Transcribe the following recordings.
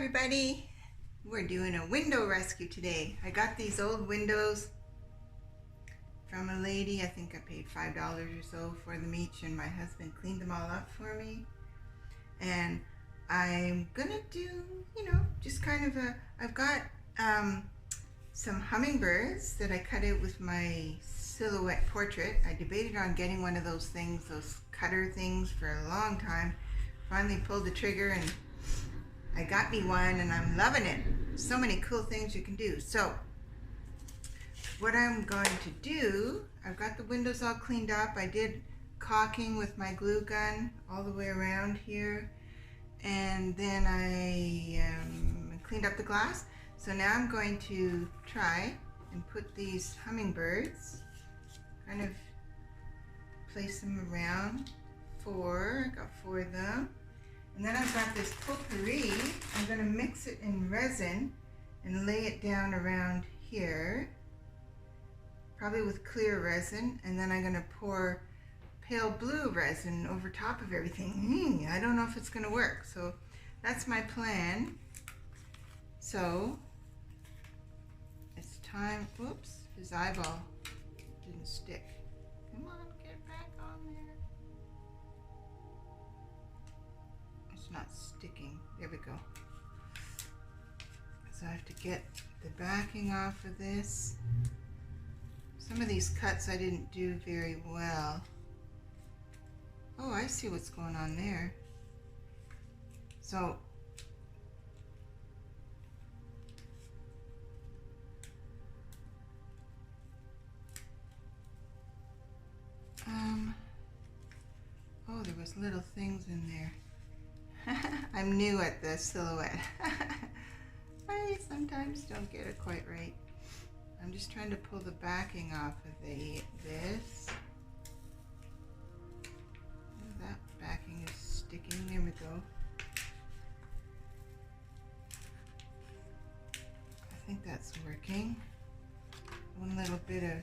everybody. We're doing a window rescue today. I got these old windows from a lady. I think I paid $5 or so for them each, and my husband cleaned them all up for me. And I'm gonna do, just kind of I've got some hummingbirds that I cut out with my silhouette portrait. I debated on getting one of those things, those cutter things, for a long time. Finally pulled the trigger and I got me one, and I'm loving it. So many cool things you can do. So what I'm going to do, I've got the windows all cleaned up. I did caulking with my glue gun all the way around here, and then I cleaned up the glass. So now I'm going to try and put these hummingbirds, kind of place them around. I got 4 of them. And then I've got this potpourri. I'm going to mix it in resin and lay it down around here, probably with clear resin, and then I'm going to pour pale blue resin over top of everything. I don't know if it's going to work, so that's my plan. So it's time. Whoops, his eyeball didn't stick. Come on, get back on there. Not sticking. There we go. So I have to get the backing off of this. Some of these cuts I didn't do very well. Oh, I see what's going on there. So oh, there was little things in there. I'm new at the silhouette. I sometimes don't get it quite right. I'm just trying to pull the backing off of this. Oh, that backing is sticking. There we go. I think that's working. One little bit of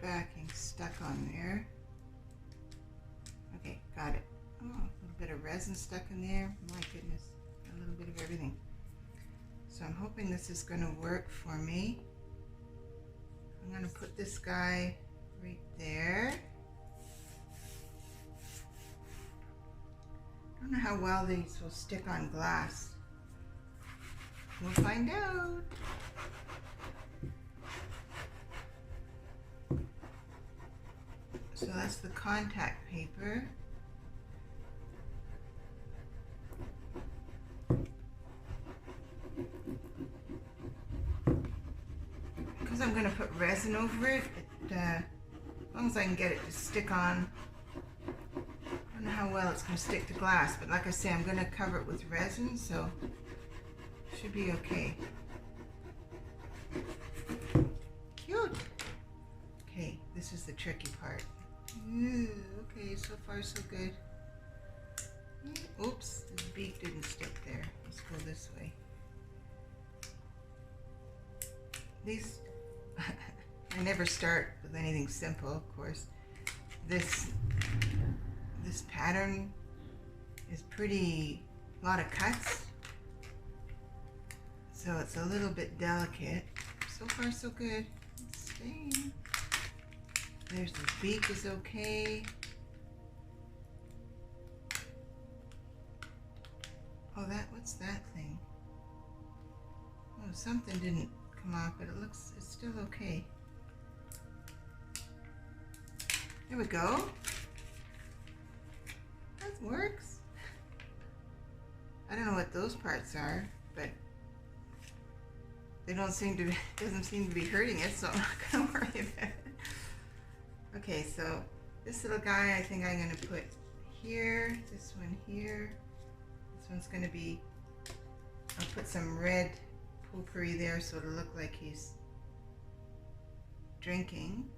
backing stuck on there. Okay, got it. Oh, a little bit of resin stuck in there. My goodness, a little bit of everything. So I'm hoping this is going to work for me. I'm going to put this guy right there. I don't know how well these will stick on glass. We'll find out. So that's the contact paper. Because I'm going to put resin over it, as long as I can get it to stick on. I don't know how well it's going to stick to glass, but like I say, I'm going to cover it with resin, so it should be okay. Cute. Okay, this is the tricky part. Ooh, okay, so far so good. Oops, the beak didn't stick there. Let's go this way. These, I never start with anything simple, of course. This pattern is a lot of cuts, so it's a little bit delicate. So far so good. It's staying. There's the beak is okay. Oh, what's that thing? Oh, something didn't come off, but it's still okay. There we go. That works. I don't know what those parts are, but they doesn't seem to be hurting it, so I'm not gonna worry about it. Okay, so this little guy I think I'm going to put here, this one here. This one's going to be, I'll put some red potpourri there so it'll look like he's drinking.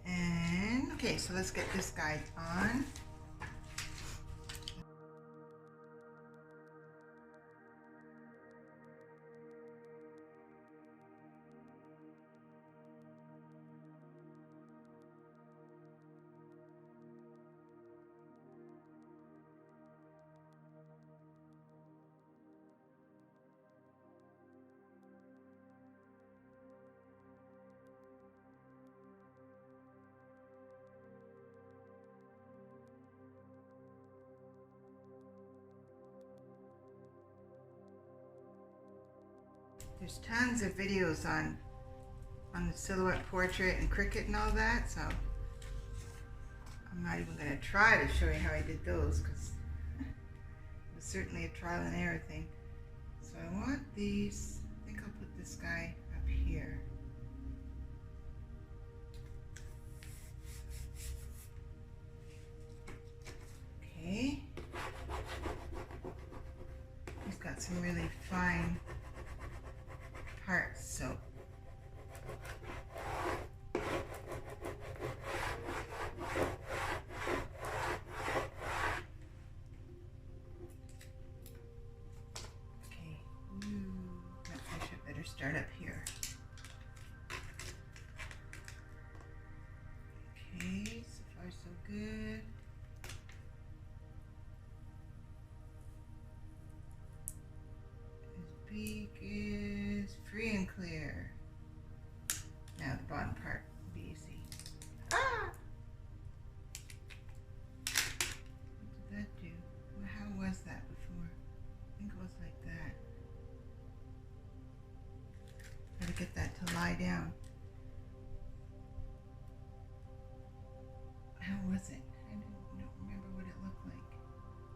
And, okay, so let's get this guy on. There's tons of videos on the silhouette portrait and Cricut and all that, so I'm not even going to try to show you how I did those because it was certainly a trial and error thing. So I want these, I think I'll put this guy up here. Okay. He's got some really fine parts, so start up here. Okay, so far so good. His beak is free and clear. Now the bottom part will be easy. Ah! What did that do? Well, how was that before? I think it was like that. Gotta get that to lie down. How was it? I don't remember what it looked like.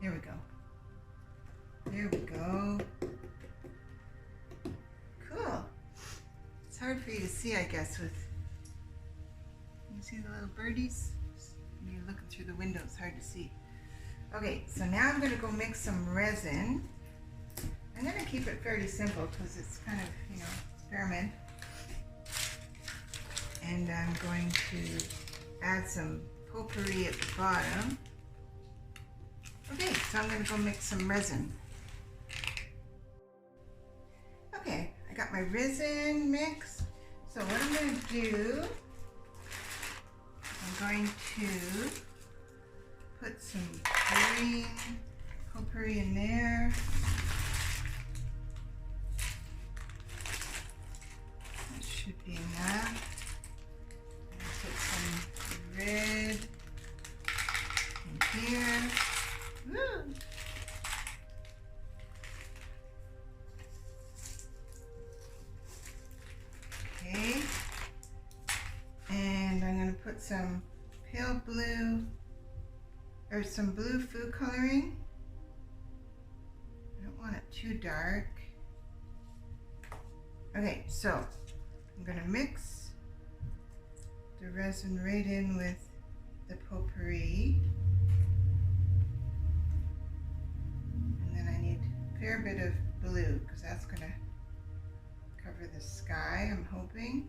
There we go. There we go. Cool. It's hard for you to see, I guess, with, you see the little birdies? When you're looking through the window, it's hard to see. Okay, so now I'm gonna go mix some resin. I'm gonna keep it fairly simple because it's kind of, you know, experiment. And I'm going to add some potpourri at the bottom. Okay, so I'm going to go mix some resin. Okay, I got my resin mix. So what I'm going to do, I'm going to put some green potpourri in there. That should be enough. Put some red in here. Woo. Okay. And I'm going to put some pale blue, or some blue food coloring. I don't want it too dark. Okay, so I'm going to mix the resin right in with the potpourri. And then I need a fair bit of blue because that's going to cover the sky, I'm hoping.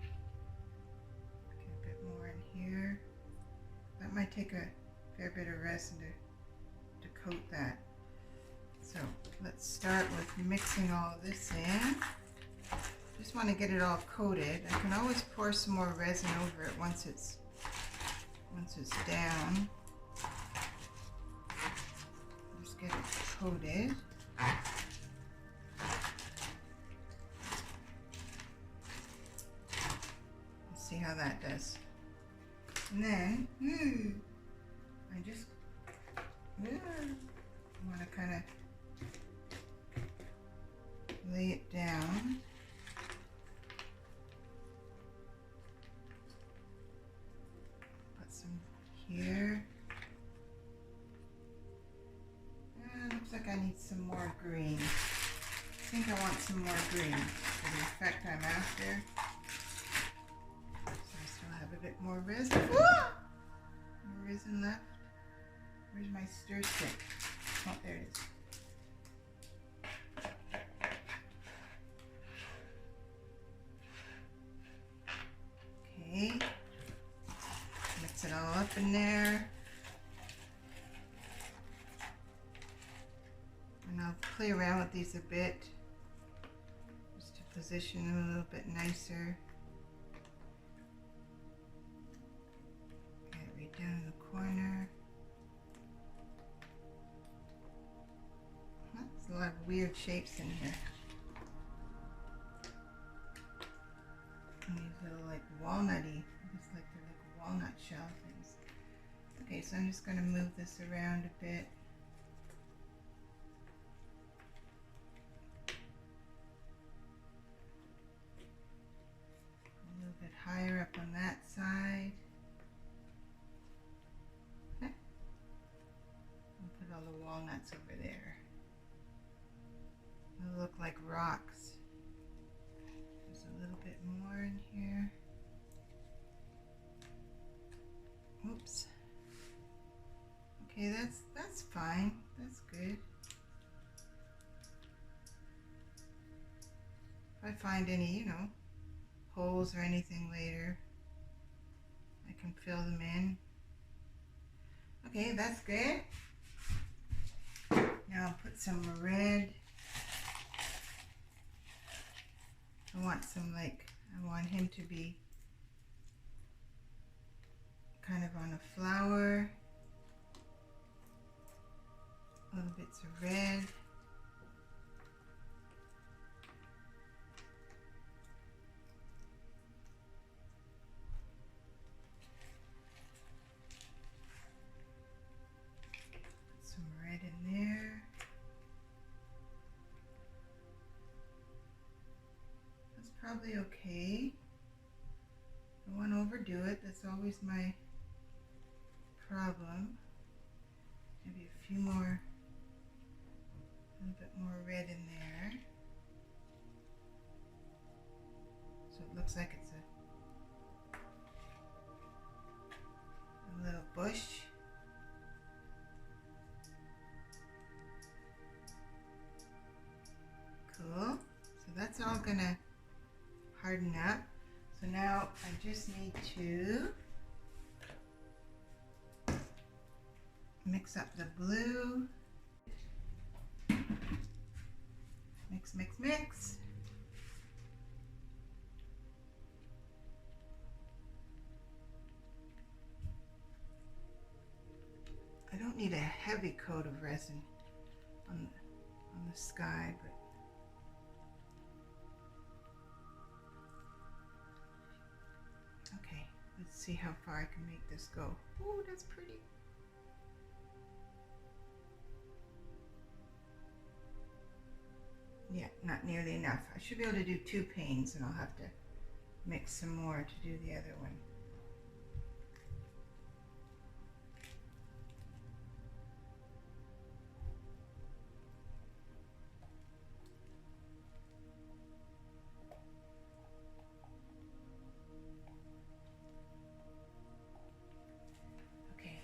Get a bit more in here. That might take a fair bit of resin to coat that. So let's start with mixing all this in. Just want to get it all coated. I can always pour some more resin over it once it's down. Just get it coated. Let's see how that does. And then I just want to kind of lay it down. Here. Looks like I need some more green. I think I want some more green for the effect I'm after. So I still have a bit more resin. More resin left. Where's my stir stick? Oh, there it is. Okay. Mix it all up in there. And I'll play around with these a bit just to position them a little bit nicer. Get it right down in the corner. There's a lot of weird shapes in here. And these little like walnutty, looks like they're like walnut shell things. Okay, so I'm just going to move this around a bit. what's over there? It'll look like rocks. There's a little bit more in here. Oops. Okay, that's fine. That's good. If I find any, you know, holes or anything later, I can fill them in. Okay, that's good. Now I'll put some red. I want him to be kind of on a flower. Little bits of red. Put some red in there. That's probably okay. Don't want to overdo it. That's always my problem. Maybe a few more. A little bit more red in there. So it looks like it's a little bush. Cool. So that's all gonna harden up. So now I just need to mix up the blue. Mix, mix, mix. I don't need a heavy coat of resin on the sky, but okay, let's see how far I can make this go. Oh, that's pretty. Yeah, not nearly enough. I should be able to do 2 panes, and I'll have to mix some more to do the other one. Okay.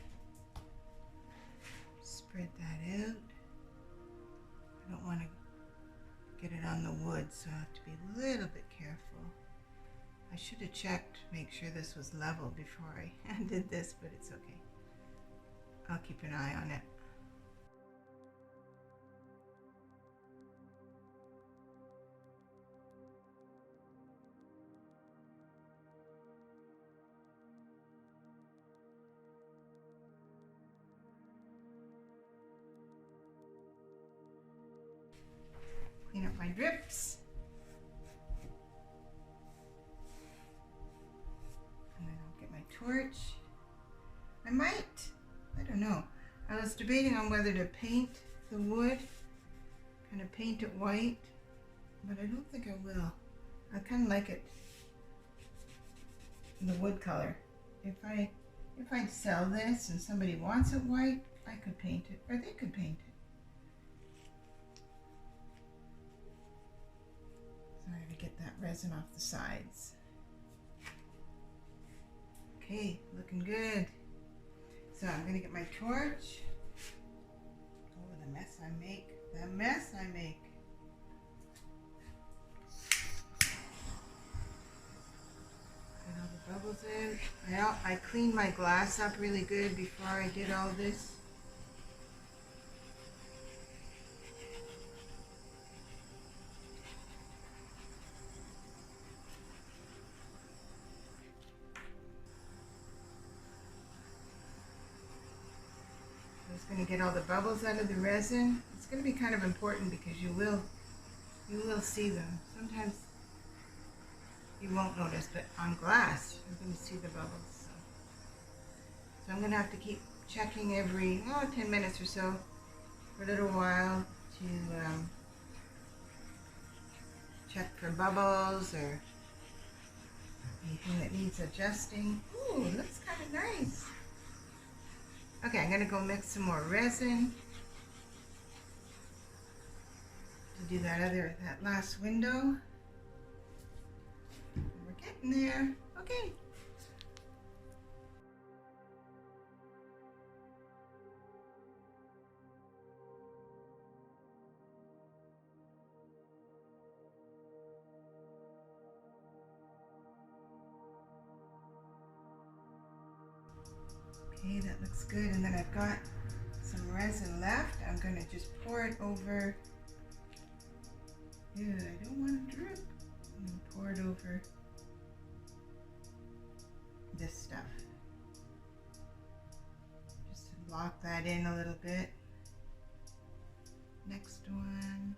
Spread that out. I don't want to get it on the wood, so I have to be a little bit careful. I should have checked, make sure this was level before I did this, but it's okay. I'll keep an eye on it. Clean up my drips. And then I'll get my torch. I don't know. I was debating on whether to paint the wood, kind of paint it white, but I don't think I will. I kind of like it, the wood color. If I sell this and somebody wants it white, I could paint it, or they could paint it. Sorry to get that resin off the sides. Okay, looking good. So I'm gonna get my torch. Oh, the mess I make. The mess I make. Get all the bubbles in. I cleaned my glass up really good before I did all this. Going to get all the bubbles out of the resin. It's going to be kind of important because you will see them. Sometimes you won't notice, but on glass you're going to see the bubbles. So I'm going to have to keep checking every 10 minutes or so for a little while to check for bubbles or anything that needs adjusting. Ooh, it looks kind of nice. Okay, I'm going to go mix some more resin. do that last window. We're getting there. Okay. Okay, that looks good. And then I've got some resin left. I'm going to just pour it over. Yeah, I don't want to drip. I'm going to pour it over this stuff. Just to lock that in a little bit. Next one.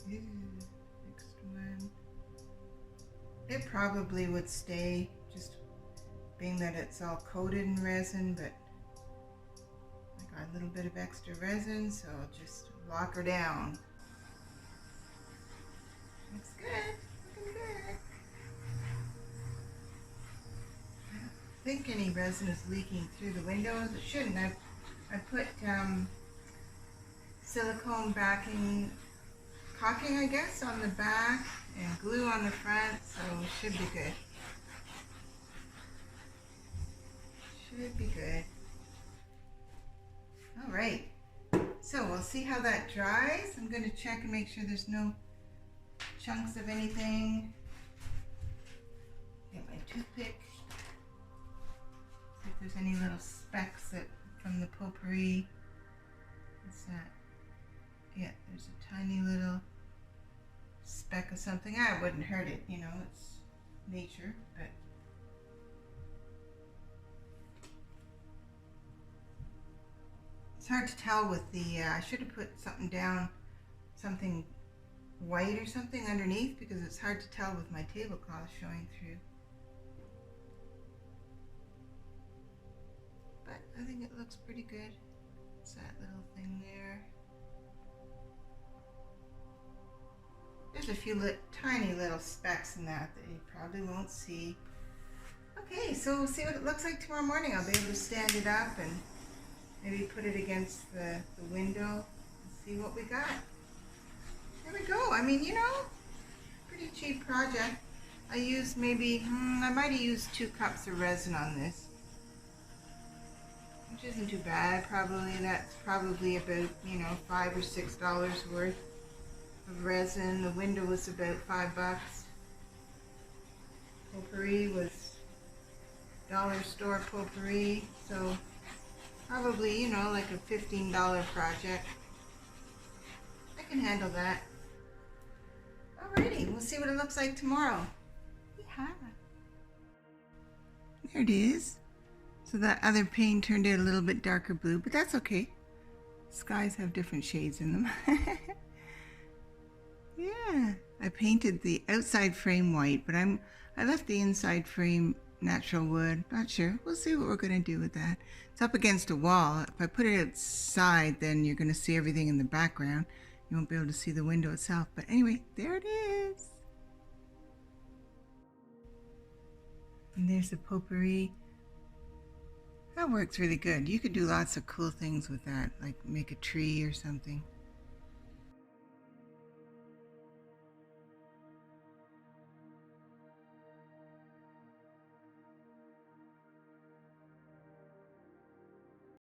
Ew. Next one. It probably would stay, just being that it's all coated in resin, but I got a little bit of extra resin, so I'll just lock her down. Looks good, looking good. I don't think any resin is leaking through the windows. It shouldn't. I put silicone backing, caulking, I guess, on the back and glue on the front, so it should be good. Should be good. All right, so we'll see how that dries. I'm going to check and make sure there's no chunks of anything. Get my toothpick. See if there's any little specks from the potpourri. What's that? Yeah, there's a tiny little speck of something. I wouldn't hurt it, you know, it's nature, but it's hard to tell with the, I should have put something down, something white or something underneath, because it's hard to tell with my tablecloth showing through. But I think it looks pretty good. It's that little thing there. There's a few tiny little specks in that you probably won't see. Okay, so we'll see what it looks like tomorrow morning. I'll be able to stand it up and maybe put it against the window and see what we got. There we go. I mean, you know, pretty cheap project. I used maybe, I might have used 2 cups of resin on this, which isn't too bad. Probably, that's probably about, you know, $5 or $6 worth of resin. The window was about $5. Potpourri was dollar store potpourri, so probably, you know, like a $15 project. I can handle that. Alrighty, we'll see what it looks like tomorrow. Yeah. There it is. So that other paint turned out a little bit darker blue, but that's okay. Skies have different shades in them. Yeah, I painted the outside frame white, but I left the inside frame natural wood. Not sure. We'll see what we're going to do with that. It's up against a wall. If I put it outside, then you're going to see everything in the background. You won't be able to see the window itself. But anyway, there it is. And there's the potpourri. That works really good. You could do lots of cool things with that, like make a tree or something.